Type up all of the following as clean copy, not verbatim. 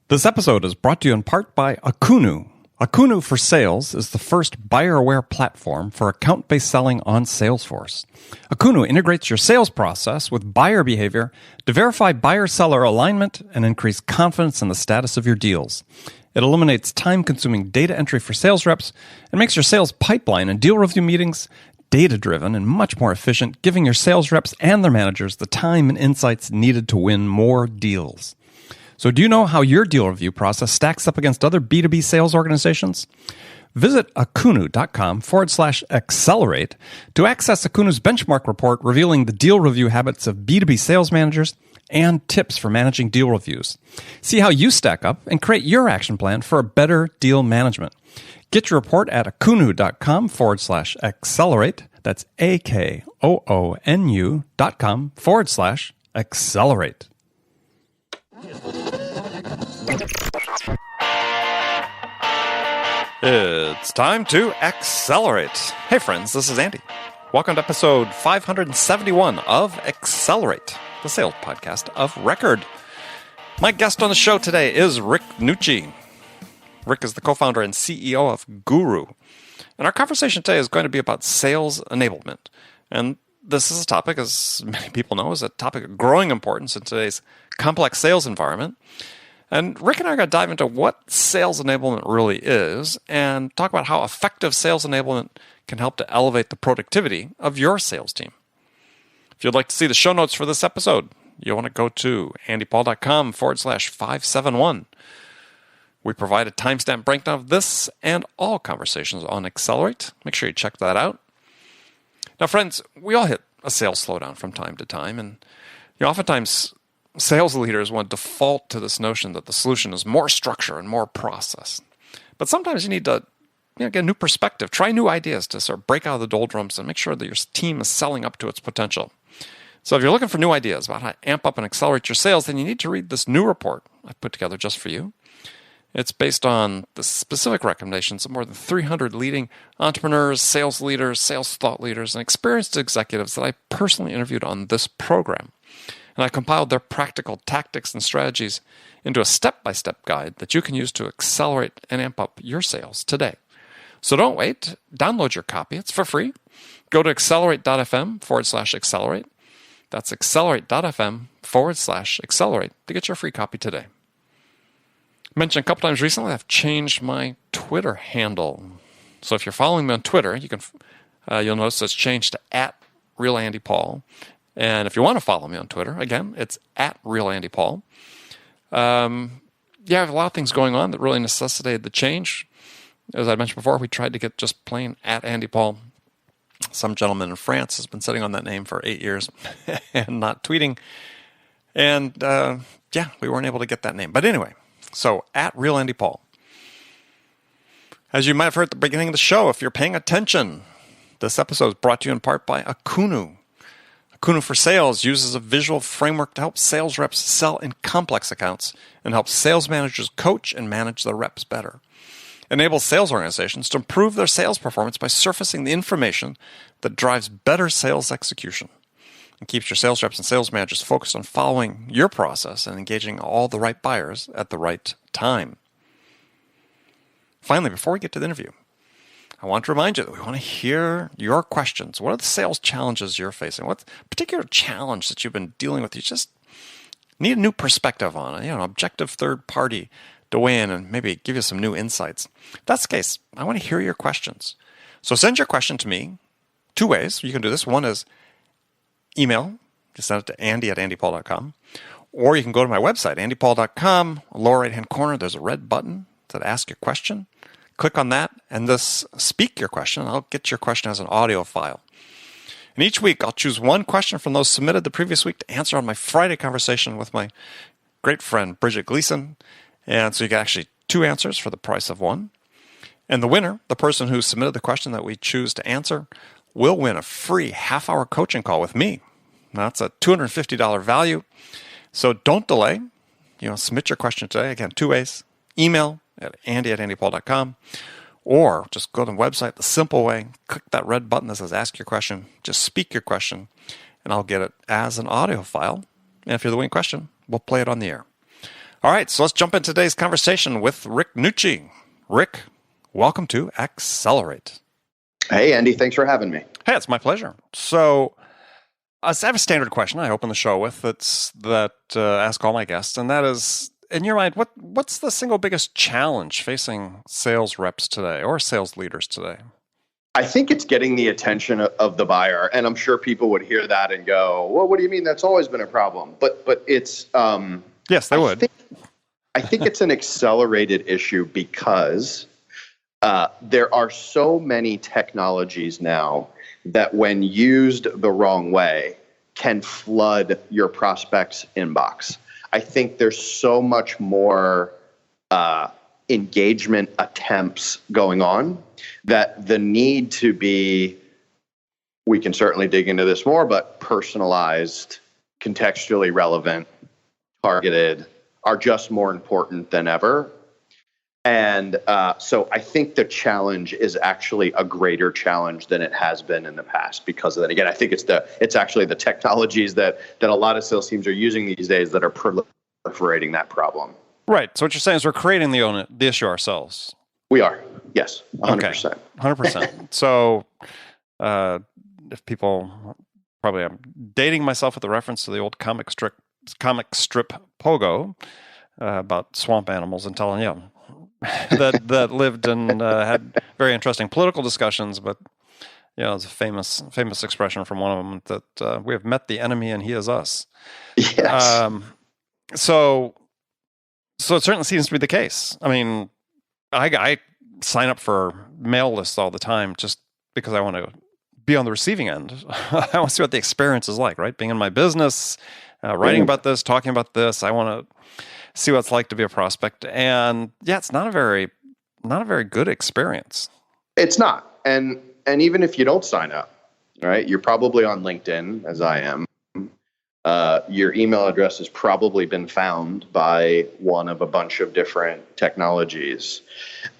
This episode is brought to you in part by Akunu. Akunu for Sales is the first buyer-aware platform for account-based selling on Salesforce. Akunu integrates your sales process with buyer behavior to verify buyer-seller alignment and increase confidence in the status of your deals. It eliminates time-consuming data entry for sales reps and makes your sales pipeline and deal review meetings data-driven and much more efficient, giving your sales reps and their managers the time and insights needed to win more deals. So do you know how your deal review process stacks up against other B2B sales organizations? Visit akunu.com/accelerate to access Akunu's benchmark report revealing the deal review habits of B2B sales managers and tips for managing deal reviews. See how you stack up and create your action plan for a better deal management. Get your report at akunu.com/accelerate. That's AKOONU.com/accelerate. It's time to accelerate. Hey friends, this is Andy. Welcome to episode 571 of Accelerate, the sales podcast of record. My guest on the show today is Rick Nucci. Rick is the co-founder and CEO of Guru. And our conversation today is going to be about sales enablement. And this is a topic, as many people know, is a topic of growing importance in today's complex sales environment. And Rick and I are going to dive into what sales enablement really is and talk about how effective sales enablement can help to elevate the productivity of your sales team. If you'd like to see the show notes for this episode, you'll want to go to andypaul.com/571. We provide a timestamp breakdown of this and all conversations on Accelerate. Make sure you check that out. Now, friends, we all hit a sales slowdown from time to time, and oftentimes sales leaders want to default to this notion that the solution is more structure and more process. But sometimes you need to get a new perspective, try new ideas to sort of break out of the doldrums and make sure that your team is selling up to its potential. So if you're looking for new ideas about how to amp up and accelerate your sales, then you need to read this new report I put together just for you. It's based on the specific recommendations of more than 300 leading entrepreneurs, sales leaders, sales thought leaders, and experienced executives that I personally interviewed on this program. And I compiled their practical tactics and strategies into a step-by-step guide that you can use to accelerate and amp up your sales today. So don't wait. Download your copy. It's for free. Go to accelerate.fm/accelerate. That's accelerate.fm/accelerate to get your free copy today. I mentioned a couple times recently I've changed my Twitter handle. So if you're following me on Twitter, you'll notice it's changed to @RealAndyPaul. And if you want to follow me on Twitter, again, it's @RealAndyPaul. I have a lot of things going on that really necessitated the change. As I mentioned before, we tried to get just plain @AndyPaul. Some gentleman in France has been sitting on that name for 8 years and not tweeting. And we weren't able to get that name. But anyway, so @RealAndyPaul. As you might have heard at the beginning of the show, if you're paying attention, this episode is brought to you in part by Akunu. Akunu for Sales uses a visual framework to help sales reps sell in complex accounts and help sales managers coach and manage their reps better. It enables sales organizations to improve their sales performance by surfacing the information that drives better sales execution and keeps your sales reps and sales managers focused on following your process and engaging all the right buyers at the right time. Finally, before we get to the interview, I want to remind you that we want to hear your questions. What are the sales challenges you're facing? What's a particular challenge that you've been dealing with? You just need a new perspective on it, an objective third party to weigh in and maybe give you some new insights. If that's the case, I want to hear your questions. So send your question to me two ways. You can do this. One is email. Just send it to andy@andypaul.com. Or you can go to my website, andypaul.com. Lower right-hand corner, there's a red button that asks your question. Click on that and just speak your question. I'll get your question as an audio file. And each week, I'll choose one question from those submitted the previous week to answer on my Friday conversation with my great friend, Bridget Gleason. And so you get actually two answers for the price of one. And the winner, the person who submitted the question that we choose to answer, will win a free half-hour coaching call with me. Now, that's a $250 value. So don't delay. Submit your question today. Again, two ways. Email at andy@andypaul.com, or just go to the website the simple way, click that red button that says ask your question, just speak your question, and I'll get it as an audio file. And if you're the winning question, we'll play it on the air. All right, so let's jump into today's conversation with Rick Nucci. Rick, welcome to Accelerate. Hey, Andy, thanks for having me. Hey, it's my pleasure. So, I have a standard question I open the show with that ask all my guests, and that is, in your mind, what's the single biggest challenge facing sales reps today or sales leaders today? I think it's getting the attention of the buyer, and I'm sure people would hear that and go, "Well, what do you mean? That's always been a problem." But it's yes, they would. I think it's an accelerated issue because there are so many technologies now that, when used the wrong way, can flood your prospect's inbox. I think there's so much more engagement attempts going on that the need to be, we can certainly dig into this more, but personalized, contextually relevant, targeted, are just more important than ever. And so I think the challenge is actually a greater challenge than it has been in the past because of that. Again, I think it's actually the technologies that a lot of sales teams are using these days that are proliferating that problem. Right. So what you're saying is we're creating the issue ourselves. We are. Yes. 100%. Okay. 100%. So if people, probably I'm dating myself with the reference to the old comic strip Pogo about swamp animals and telling you that lived and had very interesting political discussions, but it's a famous expression from one of them that we have met the enemy and he is us. Yes. So it certainly seems to be the case. I mean, I sign up for mail lists all the time just because I want to be on the receiving end. I want to see what the experience is like, right? Being in my business, writing about this, talking about this. I want to see what it's like to be a prospect. And yeah, it's not a very good experience. It's not. And even if you don't sign up, right, you're probably on LinkedIn, as I am. Your email address has probably been found by one of a bunch of different technologies.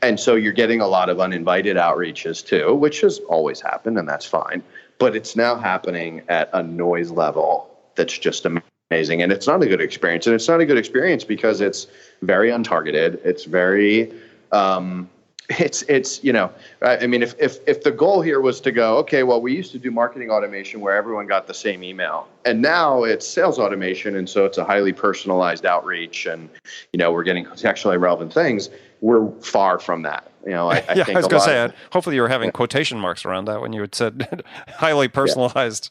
And so you're getting a lot of uninvited outreaches too, which has always happened, and that's fine. But it's now happening at a noise level that's just amazing. And it's not a good experience. And it's not a good experience because it's very untargeted. It's very... I mean, if the goal here was to go, okay, well, we used to do marketing automation where everyone got the same email, and now it's sales automation, and so it's a highly personalized outreach, and we're getting contextually relevant things. We're far from that. I think I was going to say, hopefully you were having quotation marks around that when you had said highly personalized.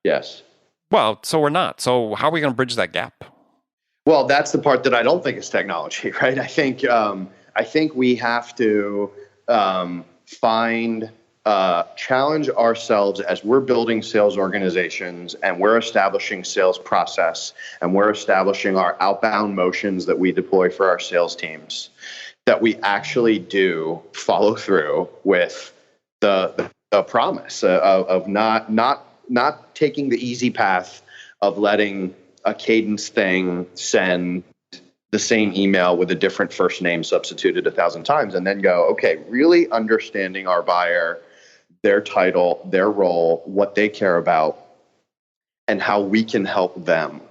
Yes. Well, so we're not. So how are we going to bridge that gap? Well, that's the part that I don't think is technology, right? I think we have to challenge ourselves as we're building sales organizations and we're establishing sales process and we're establishing our outbound motions that we deploy for our sales teams, that we actually do follow through with the promise of not taking the easy path of letting a cadence thing send the same email with a different first name substituted 1,000 times, and then go, okay, really understanding our buyer, their title, their role, what they care about, and how we can help them,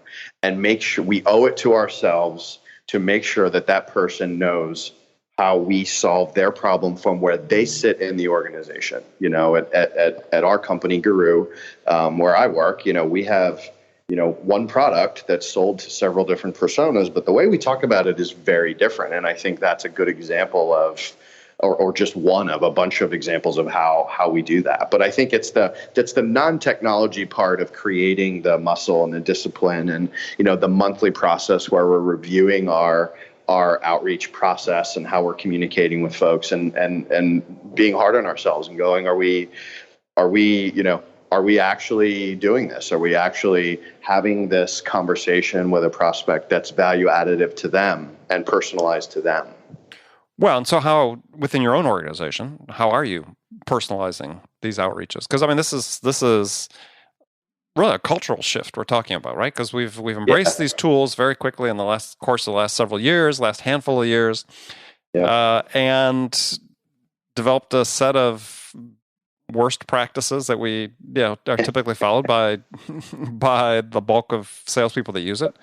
and make sure we owe it to ourselves to make sure that that person knows how we solve their problem from where they sit in the organization. At our company, Guru, where I work, we have one product that's sold to several different personas, but the way we talk about it is very different. And I think that's a good example of, or just one of a bunch of examples of how we do that. But I think that's the non-technology part of creating the muscle and the discipline and, the monthly process where we're reviewing our outreach process and how we're communicating with folks and being hard on ourselves and going, are we actually doing this? Are we actually having this conversation with a prospect that's value additive to them and personalized to them? Well, and so how, within your own organization, how are you personalizing these outreaches? Because I mean, this is really a cultural shift we're talking about, right? Because we've embraced these tools very quickly in the last several years, last handful of years, and developed a set of worst practices that are typically followed by the bulk of salespeople that use it.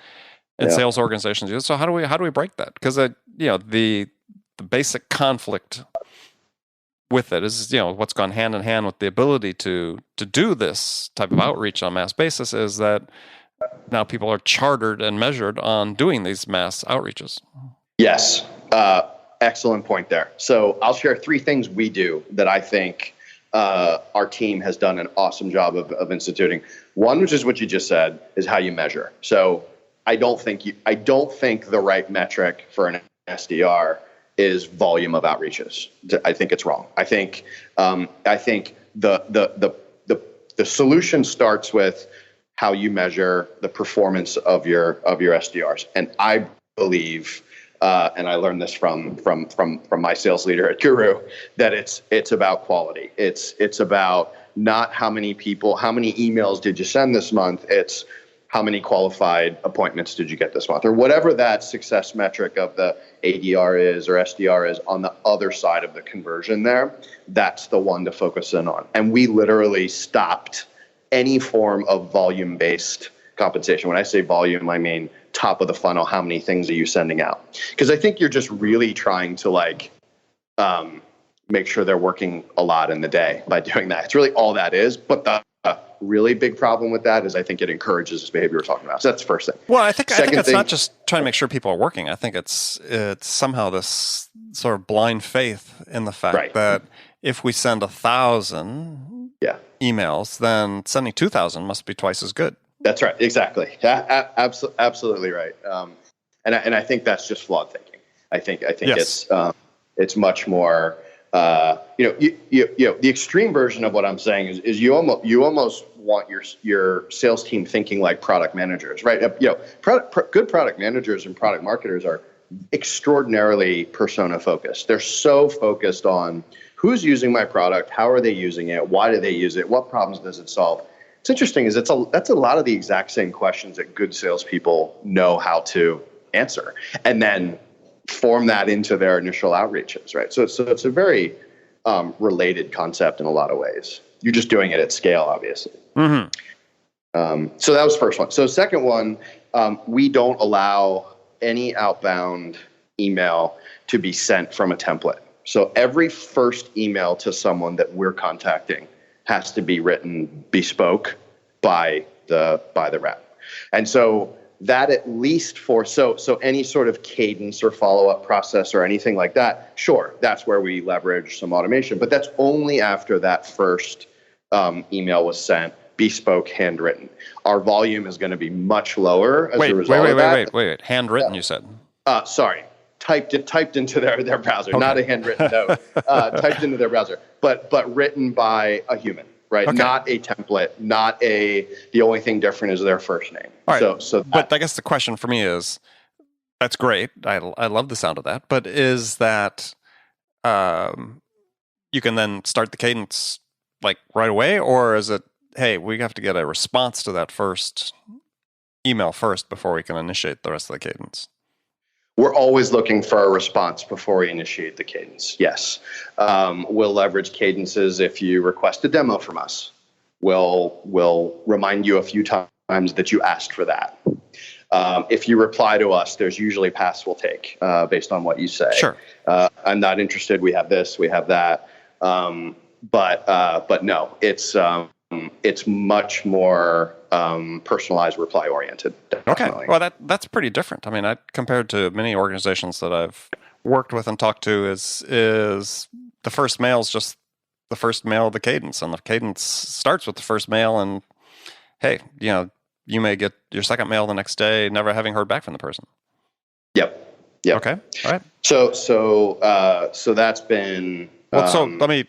in sales organizations. So how do we break that? Because the basic conflict with it is, what's gone hand in hand with the ability to do this type of outreach on a mass basis is that now people are chartered and measured on doing these mass outreaches. Yes. Excellent point there. So I'll share 3 things we do that I think our team has done an awesome job of instituting. One, which is what you just said, is how you measure. So I don't think the right metric for an SDR is volume of outreaches. I think it's wrong. I think the solution starts with how you measure the performance of your SDRs, and I believe, and I learned this from my sales leader at Guru, that it's about quality. It's about not how many emails did you send this month. It's how many qualified appointments did you get this month, or whatever that success metric of the ADR is or SDR is on the other side of the conversion there. That's the one to focus in on. And we literally stopped any form of volume-based compensation. When I say volume, I mean top of the funnel. How many things are you sending out? Because I think you're just really trying to make sure they're working a lot in the day by doing that. It's really all that is. But the really big problem with that is I think it encourages this behavior we're talking about. So that's the first thing. Well, I think it's not just trying to make sure people are working. I think it's somehow this sort of blind faith in the fact that if we send 1,000 emails, then sending 2,000 must be twice as good. That's right. Exactly. Absolutely right. And I think that's just flawed thinking. I think it's much more. The extreme version of what I'm saying is you almost want your sales team thinking like product managers, right? Good product managers and product marketers are extraordinarily persona focused. They're so focused on who's using my product, how are they using it, why do they use it, what problems does it solve. It's interesting is that's a lot of the exact same questions that good salespeople know how to answer, and then form that into their initial outreaches, right? So it's a very related concept in a lot of ways. You're just doing it at scale, obviously. Mm-hmm. So that was the first one. So second one, we don't allow any outbound email to be sent from a template. So every first email to someone that we're contacting has to be written bespoke by the rep. And so that at least so any sort of cadence or follow-up process or anything like that, sure, that's where we leverage some automation, but that's only after that first email was sent, bespoke, handwritten. Our volume is going to be much lower as a result of that. Wait. Handwritten, you said? Sorry. Typed into their browser, okay. Not a handwritten note, typed into their browser, but written by a human, right? Okay. Not a template, the only thing different is their first name. All right. But I guess the question for me is, that's great. I love the sound of that, but is that you can then start the cadence like right away, or is it, hey, we have to get a response to that first email first before we can initiate the rest of the cadence? We're always looking for a response before we initiate the cadence. Yes. We'll leverage cadences if you request a demo from us. We'll remind you a few times that you asked for that. If you reply to us, there's usually paths we'll take based on what you say. Sure. I'm not interested. We have this, we have that. But no, it's much more personalized, reply oriented. Definitely. Okay, well that's pretty different. I mean, compared to many organizations that I've worked with and talked to, is the first mail is just the first mail of the cadence, and the cadence starts with the first mail. And hey, you may get your second mail the next day, never having heard back from the person. Yep. Okay. All right. So that's been. Well, so let me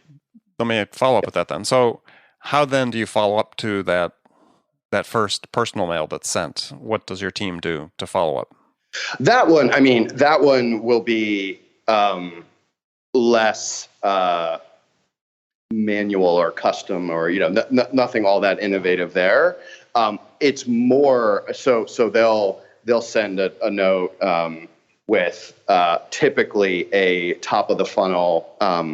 follow up with that then. So how then do you follow up to that first personal mail that's sent? What does your team do to follow up? That one will be less manual or custom or nothing all that innovative there. It's more so they'll send a note with typically a top of the funnel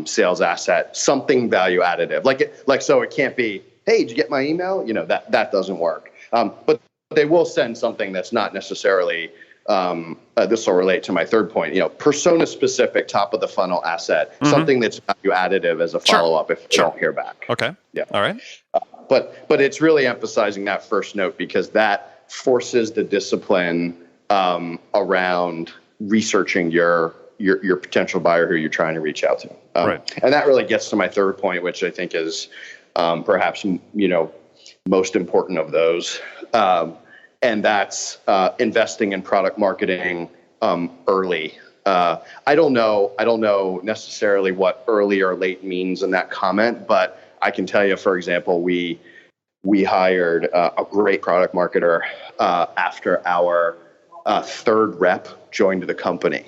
sales asset, something value additive. So it can't be, hey, did you get my email? That doesn't work. But they will send something that's not necessarily this will relate to my third point, persona specific top of the funnel asset, something that's value additive as a follow-up if you don't hear back. Okay. Yeah. All right. But it's really emphasizing that first note because that forces the discipline around researching your potential buyer who you're trying to reach out to. Right. And that really gets to my third point, which I think is perhaps, most important of those. And that's investing in product marketing early. I don't know necessarily what early or late means in that comment, but I can tell you, for example, we hired a great product marketer after our third rep joined the company.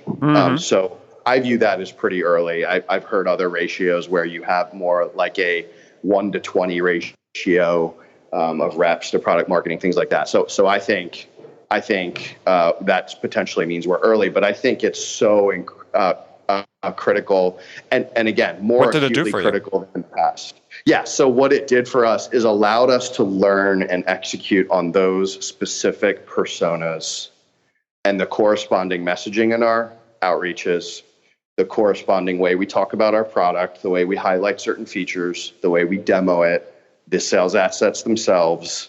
So I view that as pretty early. I've heard other ratios where you have more like a 1 to 20 ratio of reps to product marketing, things like that. So I think that potentially means we're early, but I think it's so critical and again, more acutely critical than the past. Yeah. So what it did for us is allowed us to learn and execute on those specific personas and the corresponding messaging in our outreaches, the corresponding way we talk about our product, the way we highlight certain features, the way we demo it, the sales assets themselves,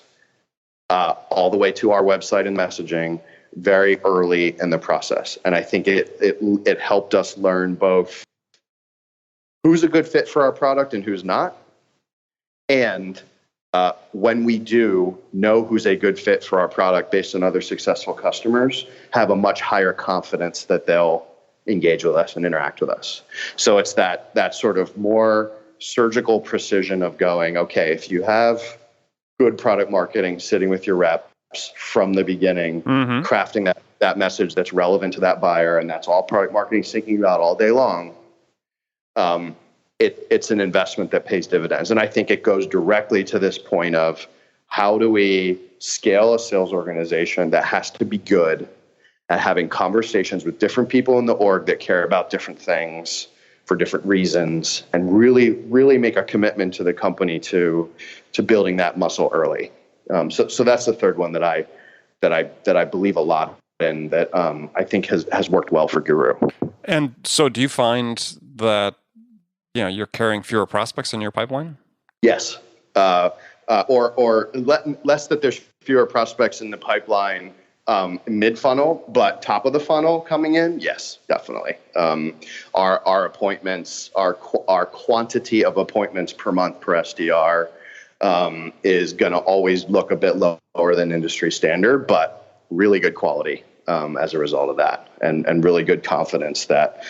all the way to our website and messaging very early in the process. And I think it helped us learn both who's a good fit for our product and who's not. And when we do know who's a good fit for our product based on other successful customers, have a much higher confidence that they'll engage with us and interact with us. So it's that sort of more surgical precision of going, okay, if you have good product marketing sitting with your reps from the beginning, crafting that message that's relevant to that buyer, and that's all product marketing is thinking about all day long, it's an investment that pays dividends. And I think it goes directly to this point of how do we scale a sales organization that has to be good at having conversations with different people in the org that care about different things for different reasons, and really make a commitment to the company to building that muscle early. So that's the third one that I believe a lot in, that I think has worked well for Guru. And so do you find that you're carrying fewer prospects in your pipeline? Yes. Or less that there's fewer prospects in the pipeline mid-funnel, but top of the funnel coming in, yes, definitely. Our appointments, our quantity of appointments per month per SDR is going to always look a bit lower than industry standard, but really good quality as a result of that, and really good confidence that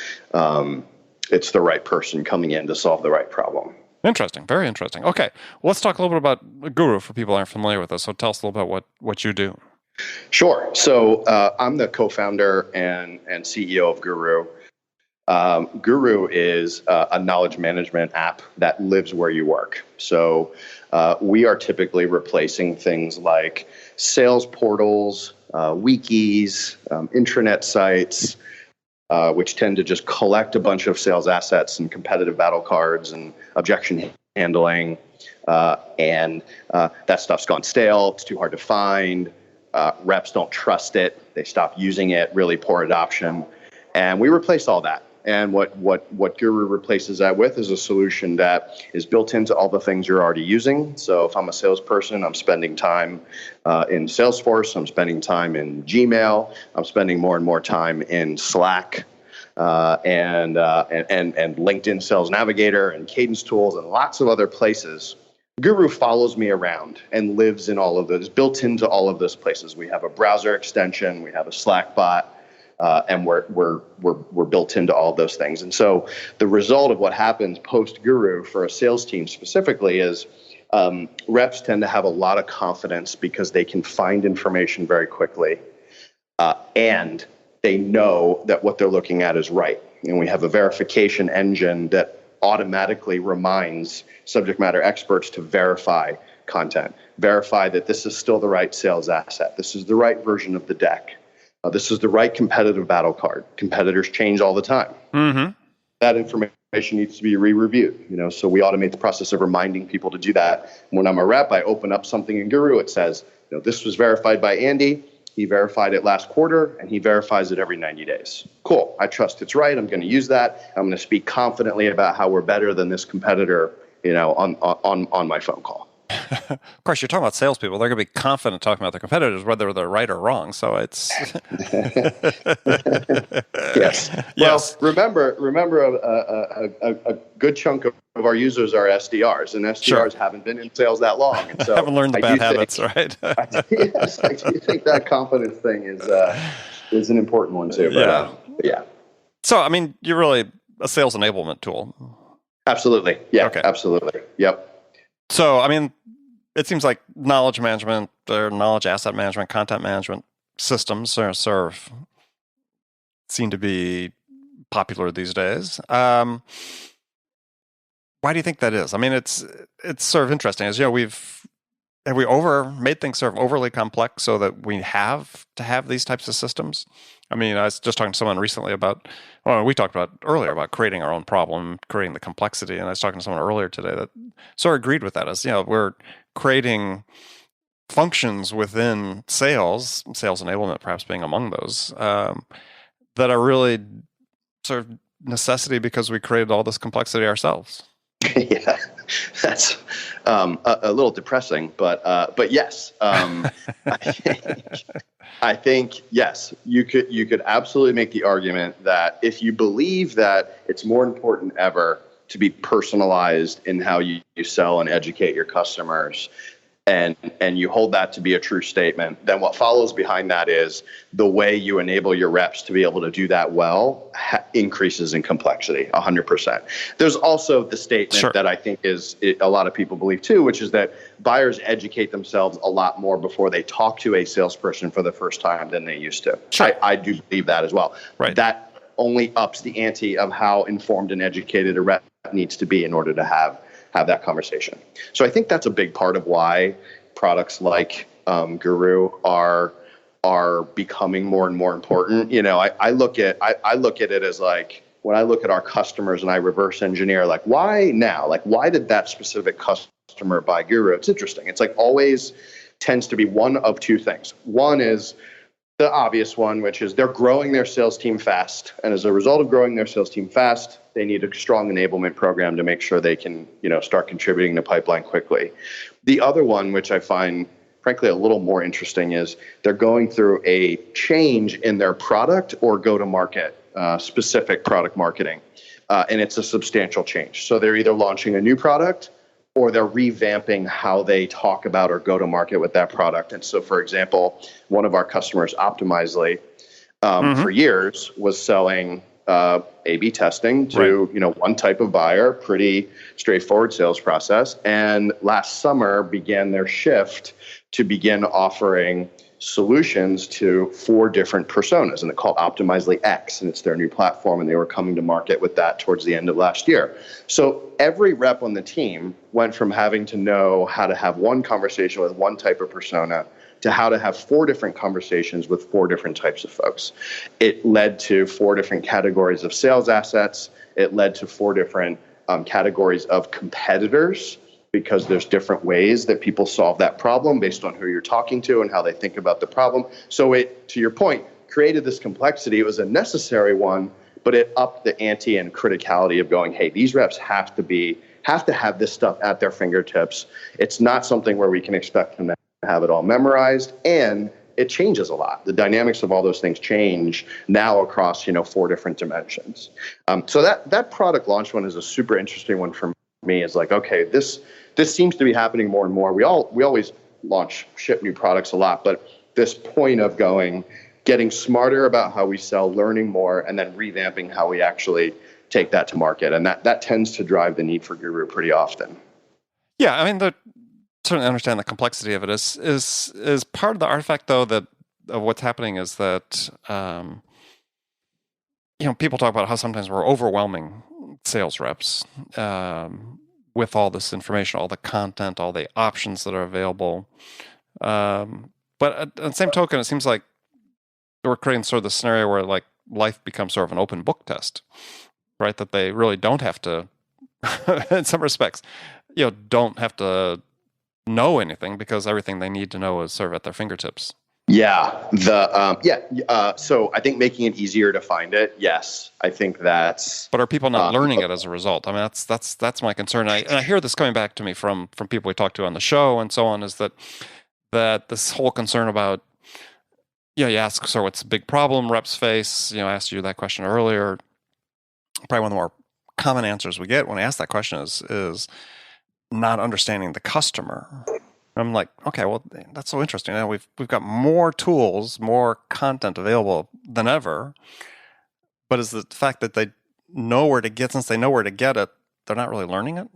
it's the right person coming in to solve the right problem. Interesting. Very interesting. Okay. Well, let's talk a little bit about Guru for people who aren't familiar with us. So tell us a little bit what you do. Sure. So I'm the co-founder and CEO of Guru. Guru is a knowledge management app that lives where you work. So we are typically replacing things like sales portals, wikis, intranet sites, which tend to just collect a bunch of sales assets and competitive battle cards and objection handling. And that stuff's gone stale. It's too hard to find. Reps don't trust it. They stop using it, really poor adoption. And we replace all that. And what Guru replaces that with is a solution that is built into all the things you're already using. So if I'm a salesperson, I'm spending time in Salesforce, I'm spending time in Gmail, I'm spending more and more time in Slack, and LinkedIn Sales Navigator and Cadence tools and lots of other places. Guru follows me around and lives in all of those, built into all of those places. We have a browser extension, we have a Slack bot, and we're built into all of those things. And so the result of what happens post Guru for a sales team specifically is reps tend to have a lot of confidence because they can find information very quickly, and they know that what they're looking at is right. And we have a verification engine that automatically reminds subject matter experts to verify content, verify that this is still the right sales asset, this is the right version of the deck, this is the right competitive battle card. Competitors change all the time. That information needs to be re-reviewed. So we automate the process of reminding people to do that. When I'm a rep, I open up something in Guru. It says, this was verified by Andy. He verified it last quarter, and he verifies it every 90 days. Cool. I trust it's right. I'm going to use that. I'm going to speak confidently about how we're better than this competitor, on my phone call. Of course, you're talking about salespeople. They're going to be confident talking about their competitors, whether they're right or wrong. So it's yes. Yes. Well, remember, a good chunk of our users are SDRs, and SDRs haven't been in sales that long, and so haven't learned the bad habits, right? Yes, I do think that confidence thing is an important one too. But, yeah. So, I mean, you're really a sales enablement tool. Absolutely. Yeah. Okay. Absolutely. Yep. So, I mean, it seems like knowledge management or knowledge asset management, content management systems seem to be popular these days. Why do you think that is? I mean, it's sort of interesting. As you know, have we made things sort of overly complex so that we have to have these types of systems? I mean, I was just talking to someone recently we talked about earlier about creating our own problem, creating the complexity. And I was talking to someone earlier today that sort of agreed with that. As, we're creating functions within sales enablement perhaps being among those, that are really sort of necessity because we created all this complexity ourselves. Yeah, that's a little depressing, but yes, I think yes, you could absolutely make the argument that if you believe that it's more important ever to be personalized in how you sell and educate your customers, and you hold that to be a true statement, then what follows behind that is the way you enable your reps to be able to do that well increases in complexity 100%. There's also the statement that I think a lot of people believe too, which is that buyers educate themselves a lot more before they talk to a salesperson for the first time than they used to. I do believe that as well. Right. That only ups the ante of how informed and educated a rep needs to be in order to have that conversation. So I think that's a big part of why products like Guru are becoming more and more important. I look at it as like, when I look at our customers and I reverse engineer, like, why now? Like, why did that specific customer buy Guru? It's interesting. It's like always tends to be one of two things. One is the obvious one, which is they're growing their sales team fast. And as a result of growing their sales team fast, they need a strong enablement program to make sure they can, start contributing to pipeline quickly. The other one, which I find, frankly, a little more interesting, is they're going through a change in their product or go-to-market, specific product marketing. And it's a substantial change. So they're either launching a new product or they're revamping how they talk about or go to market with that product. And so, for example, one of our customers, Optimizely, for years was selling A/B testing to one type of buyer, pretty straightforward sales process. And last summer began their shift to begin offering solutions to 4 different personas, and it's called Optimizely X, and it's their new platform, and they were coming to market with that towards the end of last year. So every rep on the team went from having to know how to have one conversation with one type of persona to how to have 4 different conversations with 4 different types of folks. It led to 4 different categories of sales assets. It led to 4 different categories of competitors, because there's different ways that people solve that problem based on who you're talking to and how they think about the problem. So it, to your point, created this complexity. It was a necessary one, but it upped the ante and criticality of going, hey, these reps have to have this stuff at their fingertips. It's not something where we can expect them to have it all memorized, and it changes a lot. The dynamics of all those things change now across 4 different dimensions. So that product launch one is a super interesting one for me. Is like, okay, this seems to be happening more and more. We always ship new products a lot, but this point of getting smarter about how we sell, learning more, and then revamping how we actually take that to market. And that tends to drive the need for Guru pretty often. Yeah, I mean, certainly understand the complexity of it is part of the artifact, though, that of what's happening is that people talk about how sometimes we're overwhelming sales reps with all this information, all the content, all the options that are available. But at the same token, it seems like we're creating sort of the scenario where like life becomes sort of an open book test, right? That they really don't have to, in some respects, don't have to know anything because everything they need to know is sort of at their fingertips. So I think making it easier to find it. Yes, I think that's. But are people not learning it as a result? I mean, that's my concern. And I hear this coming back to me from people we talk to on the show and so on, is that this whole concern about, you ask, so what's the big problem reps face? I asked you that question earlier. Probably one of the more common answers we get when I ask that question is not understanding the customer. I'm like, okay, well, that's so interesting. Now we've got more tools, more content available than ever, but is the fact that they know where to get, since they know where to get it, they're not really learning it?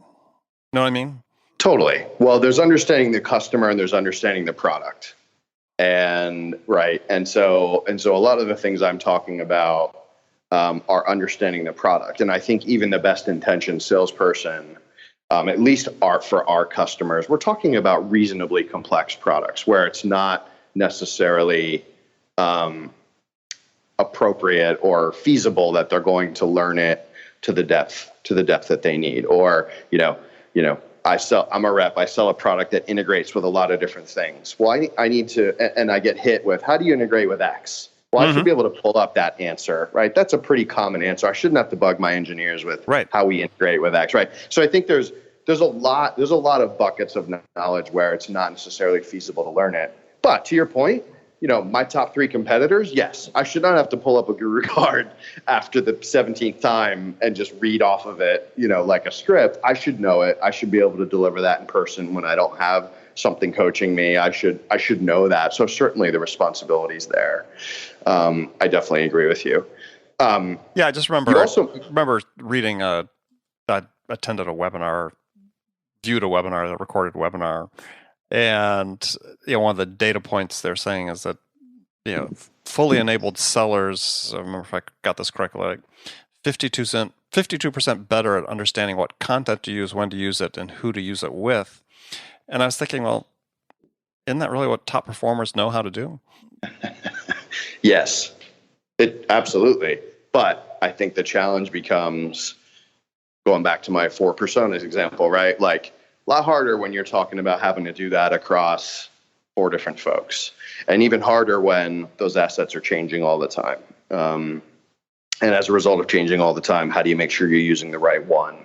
Know what I mean? Totally. Well, there's understanding the customer and there's understanding the product. And right. And so a lot of the things I'm talking about are understanding the product. And I think even the best intentioned salesperson, at least for our customers, we're talking about reasonably complex products where it's not necessarily appropriate or feasible that they're going to learn it to the depth that they need. Or, I'm a rep, I sell a product that integrates with a lot of different things. Well, I need to, and I get hit with, how do you integrate with X? Well, I should be able to pull up that answer, right? That's a pretty common answer. I shouldn't have to bug my engineers with how we integrate with X, right? So I think there's a lot of buckets of knowledge where it's not necessarily feasible to learn it. But to your point, my top 3 competitors, yes, I should not have to pull up a guru card after the 17th time and just read off of it, like a script. I should know it. I should be able to deliver that in person when I don't have something coaching me. I should know that. So certainly the responsibility's there. I definitely agree with you. I just remember reading I attended a webinar, viewed a webinar, a recorded webinar. And one of the data points they're saying is that fully enabled sellers, I remember if I got this correctly, like 52% better at understanding what content to use, when to use it, and who to use it with. And I was thinking, well, isn't that really what top performers know how to do? Yes, absolutely. But I think the challenge becomes, going back to my 4 personas example, right? Like, a lot harder when you're talking about having to do that across 4 different folks, and even harder when those assets are changing all the time. And as a result of changing all the time, how do you make sure you're using the right one?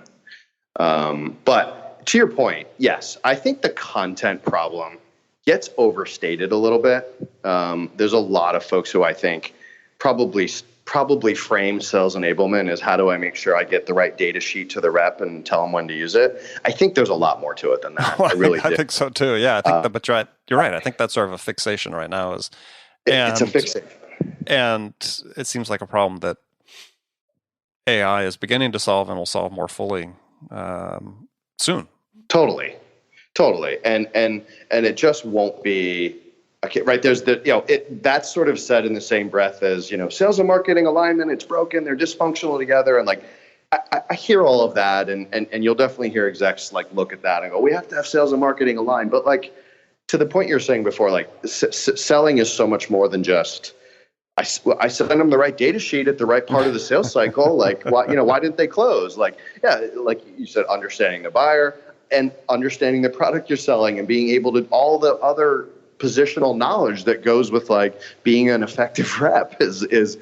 But to your point, yes, I think the content problem gets overstated a little bit. There's a lot of folks who I think probably frame sales enablement as, how do I make sure I get the right data sheet to the rep and tell them when to use it? I think there's a lot more to it than that. I think so too. Yeah, I think but you're right. I think that's sort of a fixation right now. It's a fixation. And it seems like a problem that AI is beginning to solve and will solve more fully soon. Totally. And it just won't be. Okay, right. There's that's sort of said in the same breath as, sales and marketing alignment, it's broken, they're dysfunctional together. And like, I hear all of that, and you'll definitely hear execs like look at that and go, we have to have sales and marketing aligned. But like, to the point you're saying before, like selling is so much more than just, I send them the right data sheet at the right part of the sales cycle. Like, why didn't they close? Like, like you said, understanding the buyer and understanding the product you're selling and being able to, all the other positional knowledge that goes with like being an effective rep is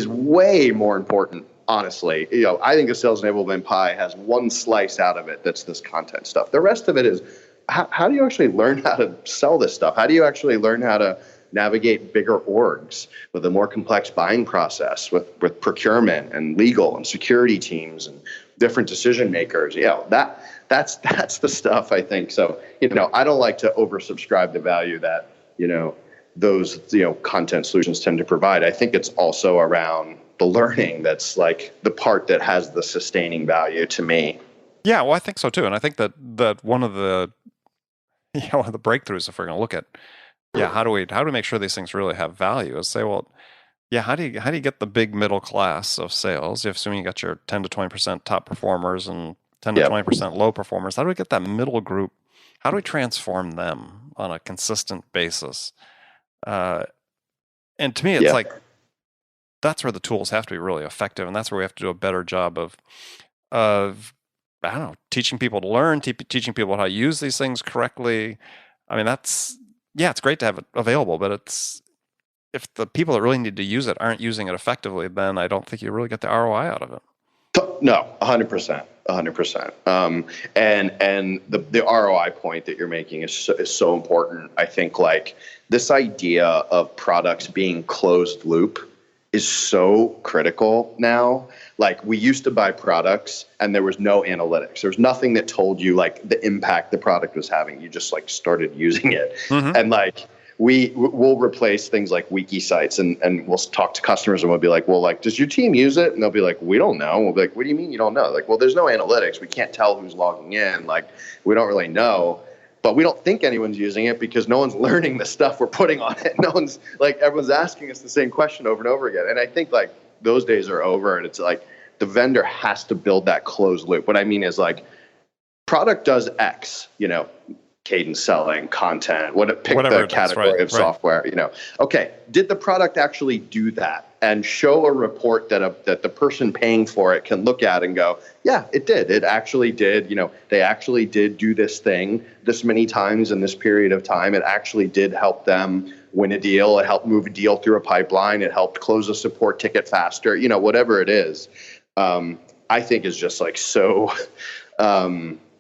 way more important, honestly. I think a sales enablement pie has one slice out of it that's this content stuff. The rest of it is, how do you actually learn how to sell this stuff? How do you actually learn how to navigate bigger orgs with a more complex buying process, with procurement and legal and security teams and different decision makers? That's the stuff, I think. So, I don't like to oversubscribe the value that, those, content solutions tend to provide. I think it's also around the learning that's like the part that has the sustaining value to me. Yeah, well, I think so too. And I think that one of the, one of the breakthroughs, if we're going to look at, how do we make sure these things really have value, is say, well, how do you get the big middle class of sales? Assuming you got your 10 to 20% top performers and 10 to 20% low performers, how do we get that middle group? How do we transform them on a consistent basis? And to me, it's like, that's where the tools have to be really effective. And that's where we have to do a better job of I don't know, teaching people to learn, teaching people how to use these things correctly. I mean, that's yeah, it's great to have it available, but if the people that really need to use it aren't using it effectively, then I don't think you really get the ROI out of it. No, 100%, 100%. And the ROI point that you're making is so important. I think like this idea of products being closed loop is so critical now. Like we used to buy products and there was no analytics. There was nothing that told you like the impact the product was having. You just like started using it. Mm-hmm. And like we'll replace things like wiki sites and we'll talk to customers and we'll be like, well, like, does your team use it? And they'll be like, we don't know. We'll be like, what do you mean you don't know? Like, well, there's no analytics. We can't tell who's logging in. Like, we don't really know. But we don't think anyone's using it because no one's learning the stuff we're putting on it. No one's like, everyone's asking us the same question over and over again. And I think like those days are over and it's like the vendor has to build that closed loop. What I mean is like product does X, cadence selling, content, pick the category of software, Okay, did the product actually do that? And show a report that the person paying for it can look at and go, yeah, it did. It actually did. They actually did do this thing this many times in this period of time. It actually did help them win a deal. It helped move a deal through a pipeline. It helped close a support ticket faster. Whatever it is, I think is just like so.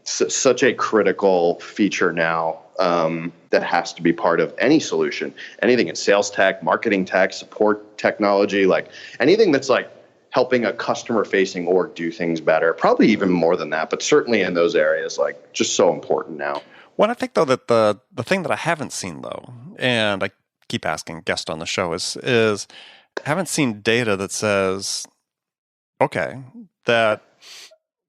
Such a critical feature now that has to be part of any solution. Anything in sales tech, marketing tech, support technology, like anything that's like helping a customer-facing org do things better. Probably even more than that, but certainly in those areas, like just so important now. Well, I think though that the thing that I haven't seen though, and I keep asking guests on the show is I haven't seen data that says, okay, that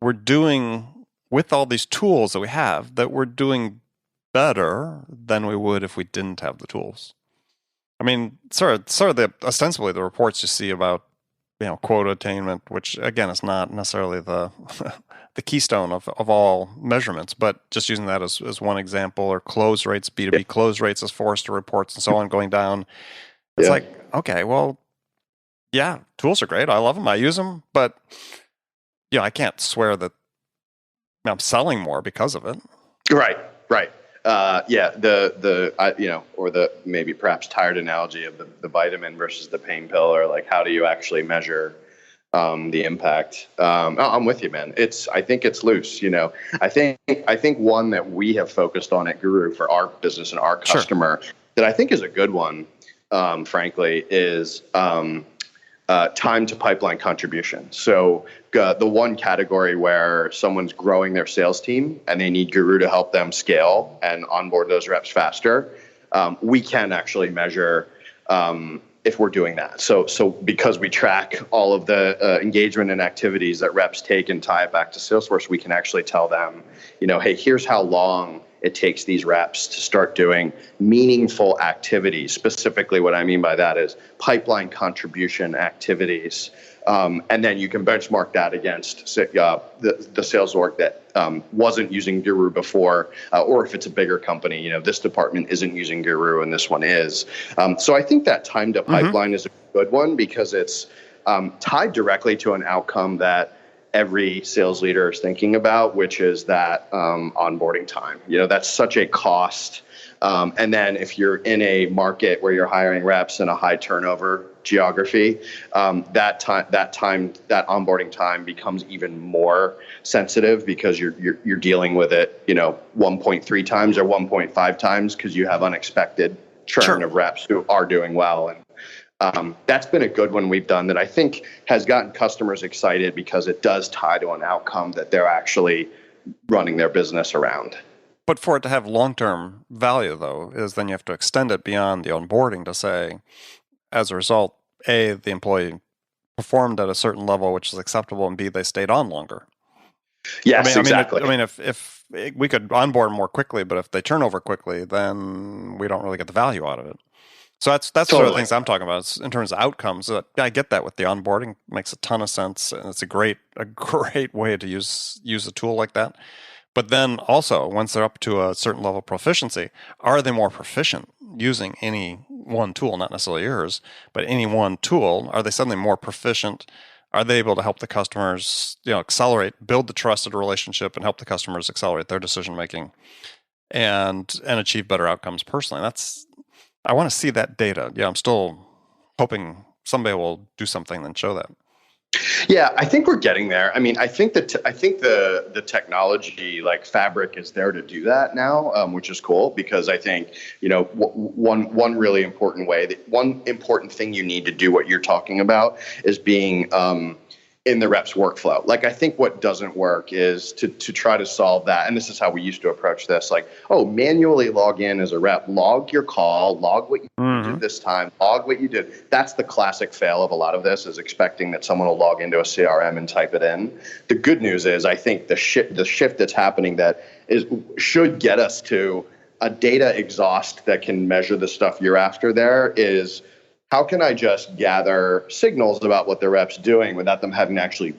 we're doing with all these tools that we have, that we're doing better than we would if we didn't have the tools. I mean, sort of ostensibly the reports you see about, quota attainment, which again is not necessarily the the keystone of all measurements, but just using that as one example, or close rates, B2B close rates as Forrester reports and so on going down. It's like, okay, well, yeah, tools are great. I love them. I use them, but I can't swear that I'm selling more because of it. Right. Or the maybe perhaps tired analogy of the vitamin versus the pain pill, or like how do you actually measure the impact? I'm with you, man. I think it's loose. I think one that we have focused on at Guru for our business and our customer that I think is a good one, frankly, is time to pipeline contribution. So the one category where someone's growing their sales team and they need Guru to help them scale and onboard those reps faster, we can actually measure if we're doing that. So because we track all of the engagement and activities that reps take and tie it back to Salesforce, we can actually tell them, hey, here's how long it takes these reps to start doing meaningful activities. Specifically, what I mean by that is pipeline contribution activities. And then you can benchmark that against the sales org that wasn't using Guru before, or if it's a bigger company, this department isn't using Guru and this one is. So I think that time to pipeline is a good one because it's tied directly to an outcome that every sales leader is thinking about, which is that onboarding time. That's such a cost. And then if you're in a market where you're hiring reps in a high turnover geography, that onboarding time becomes even more sensitive because you're dealing with it, 1.3 times or 1.5 times because you have unexpected churn of reps who are doing well. And that's been a good one we've done that I think has gotten customers excited because it does tie to an outcome that they're actually running their business around. But for it to have long-term value, though, is then you have to extend it beyond the onboarding to say, as a result, A, the employee performed at a certain level which is acceptable, and B, they stayed on longer. Yes, exactly. If we could onboard more quickly, but if they turn over quickly, then we don't really get the value out of it. So that's totally. Sort of things I'm talking about in terms of outcomes. I get that with the onboarding, makes a ton of sense, and it's a great way to use a tool like that. But then also, once they're up to a certain level of proficiency, are they more proficient using any one tool, not necessarily yours, but any one tool? Are they suddenly more proficient? Are they able to help the customers, accelerate, build the trusted relationship, and help the customers accelerate their decision making? and achieve better outcomes personally. I want to see that data. Yeah, I'm still hoping somebody will do something and show that. Yeah, I think we're getting there. I mean, I think the technology like Fabric is there to do that now, which is cool because I think one really important one important thing you need to do what you're talking about is being in the rep's workflow. Like, I think what doesn't work is to try to solve that. And this is how we used to approach this. Like, manually log in as a rep, log your call, log what you did this time, log what you did. That's the classic fail of a lot of this, is expecting that someone will log into a CRM and type it in. The good news is I think the shift that's happening should get us to a data exhaust that can measure the stuff you're after there is, how can I just gather signals about what the rep's doing without them having to actually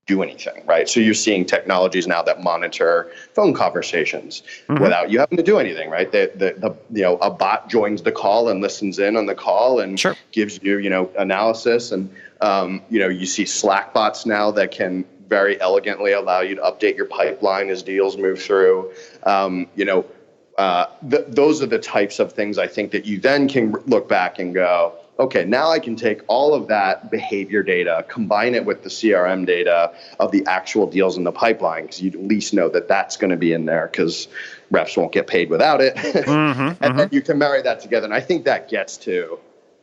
do anything, right? So you're seeing technologies now that monitor phone conversations without you having to do anything, right? A bot joins the call and listens in on the call and gives you, analysis. And, you see Slack bots now that can very elegantly allow you to update your pipeline as deals move through. Those are the types of things I think that you then can look back and go, okay, now I can take all of that behavior data, combine it with the CRM data of the actual deals in the pipeline, because you at least know that that's going to be in there because reps won't get paid without it. And then you can marry that together. And I think that gets to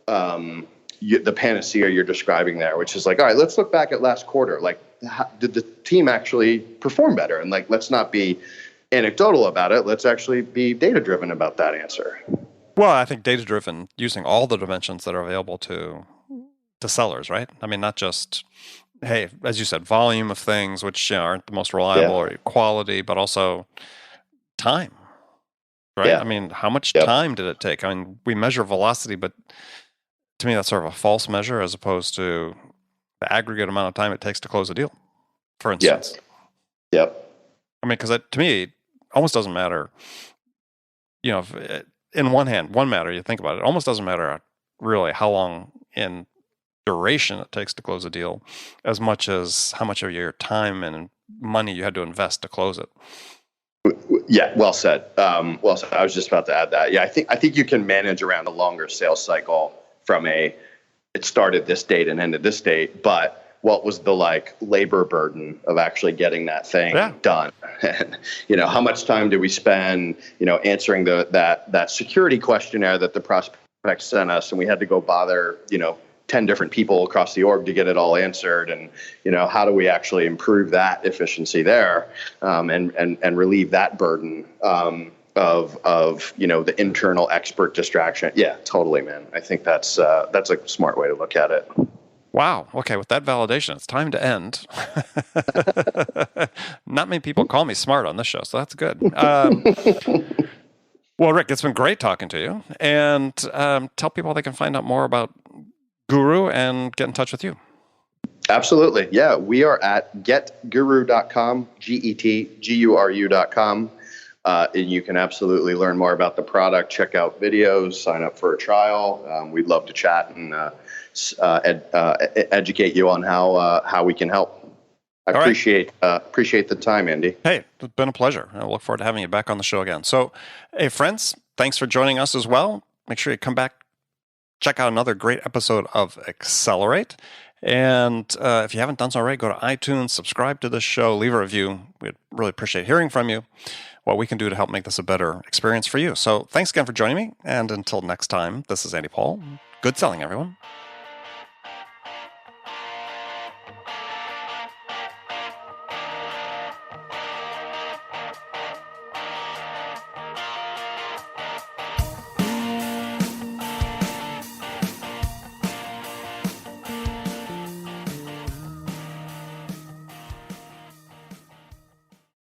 the panacea you're describing there, which is like, all right, let's look back at last quarter. Like, did the team actually perform better? And like, let's not be anecdotal about it. Let's actually be data-driven about that answer. Well, I think data-driven, using all the dimensions that are available to sellers, right? I mean, not just, hey, as you said, volume of things, which aren't the most reliable, or quality, but also time, right? Yeah. I mean, how much time did it take? I mean, we measure velocity, but to me, that's sort of a false measure as opposed to the aggregate amount of time it takes to close a deal, for instance. Yep. I mean, because to me, it almost doesn't matter, in one matter, you think about it, almost doesn't matter really how long in duration it takes to close a deal, as much as how much of your time and money you had to invest to close it. Yeah, well said. I was just about to add that. Yeah, I think you can manage around a longer sales cycle from it started this date and ended this date, but what was the labor burden of actually getting that thing done? And how much time do we spend answering that security questionnaire that the prospect sent us, and we had to go bother 10 different people across the org to get it all answered, and how do we actually improve that efficiency there, and relieve that burden of the internal expert distraction. Yeah, totally, man. I think that's a smart way to look at it. Wow. Okay. With that validation, it's time to end. Not many people call me smart on this show, so that's good. Well, Rick, it's been great talking to you. And tell people they can find out more about Guru and get in touch with you. Absolutely. Yeah. We are at getguru.com, GETGURU.com. And you can absolutely learn more about the product, check out videos, sign up for a trial. We'd love to chat and educate you on how we can help. I appreciate the time, Andy. Hey, it's been a pleasure. I look forward to having you back on the show again. So, hey, friends, thanks for joining us as well. Make sure you come back, check out another great episode of Accelerate. And if you haven't done so already, go to iTunes, subscribe to this show, leave a review. We'd really appreciate hearing from you, what we can do to help make this a better experience for you. So thanks again for joining me. And until next time, this is Andy Paul. Good selling, everyone.